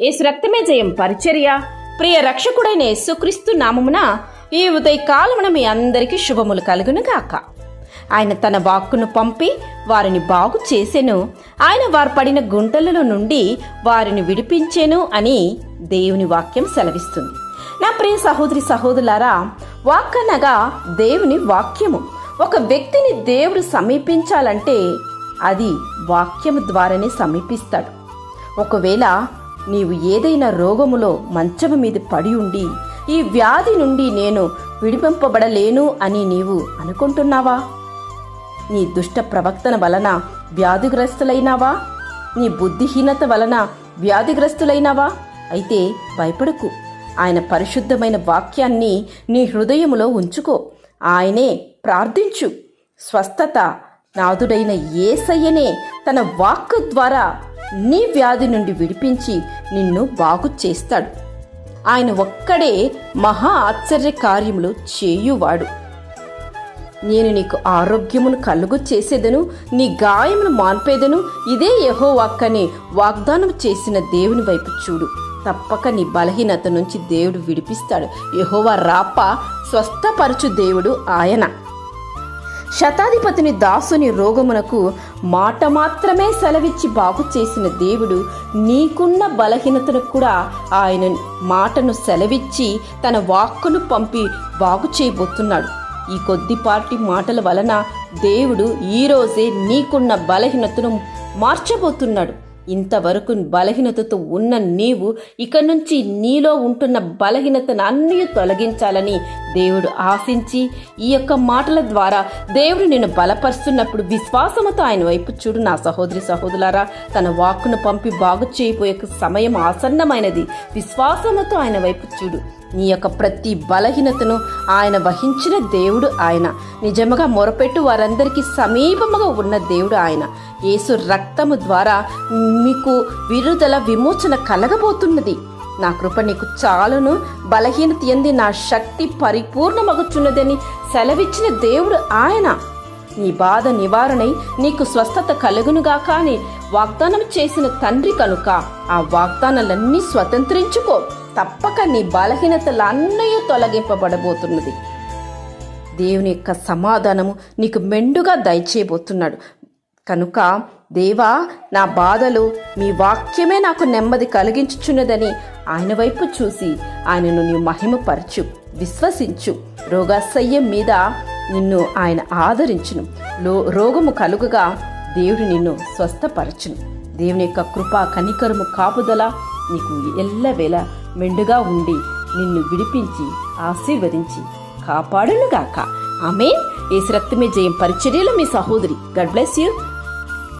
యేసు రక్తమే జయం పరిచర్య. ప్రియ రక్షకుడైన యేసుక్రీస్తు నామమున ఈ ఉదయకాలమున మీ అందరికీ శుభములు కలుగును గాక. ఆయన తన వాక్కును పంపి వారిని బాగు చేసెను, ఆయన వారు పడిన గుంటలలో నుండి వారిని విడిపించెను అని దేవుని వాక్యం సెలవిస్తుంది. నా ప్రియ సహోదరి సహోదరులారా, వాక్కనగా దేవుని వాక్యము. ఒక వ్యక్తిని దేవుడు సమీపించాలంటే అది వాక్యము ద్వారానే సమీపిస్తాడు. ఒకవేళ నీవు ఏదైనా రోగములో మంచము మీద పడి ఉండి ఈ వ్యాధి నుండి నేను విడిపింపబడలేను అని నీవు అనుకుంటున్నావా? నీ దుష్ట ప్రవర్తన వలన వ్యాధిగ్రస్తులైనావా? నీ బుద్ధిహీనత వలన వ్యాధిగ్రస్తులైనావా? అయితే భయపడకు. ఆయన పరిశుద్ధమైన వాక్యాన్ని నీ హృదయములో ఉంచుకో. ఆయనే ప్రార్థించు. స్వస్థత నాథుడైన యేసయ్యనే తన వాక్కు ద్వారా నీ వ్యాధి నుండి విడిపించి నిన్ను బాగు చేస్తాడు. ఆయన ఒక్కడే మహా ఆశ్చర్య కార్యములు చేయువాడు. నేను నీకు ఆరోగ్యమును కలుగు చేసేదను, నీ గాయమును మాన్పేదను, ఇదే యెహోవాకని వాగ్దానం చేసిన దేవుని వైపు చూడు. తప్పక నీ బలహీనత నుంచి దేవుడు విడిపిస్తాడు. యెహోవా రాప, స్వస్థపరచు దేవుడు ఆయన. శతాధిపతిని దాసుని రోగమునకు మాట మాత్రమే సెలవిచ్చి బాగు చేసిన దేవుడు నీకున్న బలహీనతను కూడా ఆయన మాటను సెలవిచ్చి తన వాక్కును పంపి బాగు చేయబోతున్నాడు. ఈ కొద్దిపాటి మాటల వలన దేవుడు ఈరోజే నీకున్న బలహీనతను మార్చబోతున్నాడు. ఇంతవరకు బలహీనతతో ఉన్న నీవు ఇక నుంచి నీలో ఉంటున్న బలహీనతను అన్నీ తొలగించాలని దేవుడు ఆశించి ఈ యొక్క మాటల ద్వారా దేవుడు నిన్ను బలపరుస్తున్నప్పుడు విశ్వాసముతో ఆయన వైపు చూడు. నా సహోదరి సహోదరులారా, తన వాక్కును పంపి బాగు చేయబోయే సమయం ఆసన్నమైనది. విశ్వాసముతో ఆయన వైపు చూడు. నీ యొక్క ప్రతి బలహీనతను ఆయన వహించిన దేవుడు ఆయన. నిజముగా మొరపెట్టు వారందరికీ సమీపముగా ఉన్న దేవుడు ఆయన. యేసు రక్తము ద్వారా మీకు విడుదల విమోచన కలగబోతున్నది. నా కృప నీకు చాలును, బలహీనత యందు నా శక్తి పరిపూర్ణమగుచున్నదని సెలవిచ్చిన దేవుడు ఆయన. నీ బాధ నివారణై నీకు స్వస్థత కలుగునుగాక అని వాగ్దానం చేసిన తండ్రి కనుక ఆ వాగ్దానాలన్నీ స్వతంత్రించుకో. తప్పక నీ బలహీనతలన్నీ తొలగింపబడబోతున్నది. దేవుని యొక్క సమాధానము నీకు మెండుగా దయచేయబోతున్నాడు. కనుక దేవా, నా బాధలు మీ వాక్యమే నాకు నెమ్మది కలిగించుచున్నదని ఆయన వైపు చూసి ఆయనను నీవు మహిమపరచు, విశ్వసించు. రోగాశయ్యం మీద నిన్ను ఆయన ఆదరించును. రోగము కలుగగా దేవుడు నిన్ను స్వస్థపరచును. దేవుని యొక్క కృప కనికరము కాపుదల నీకు ఎల్లవేళ మెండుగా ఉండి నిన్ను విడిపించి ఆశీర్వదించి కాపాడునుగాక. ఆమేన్. యేసు రక్తమే జయం పరిచర్యలో మీ సహోదరి. God bless you.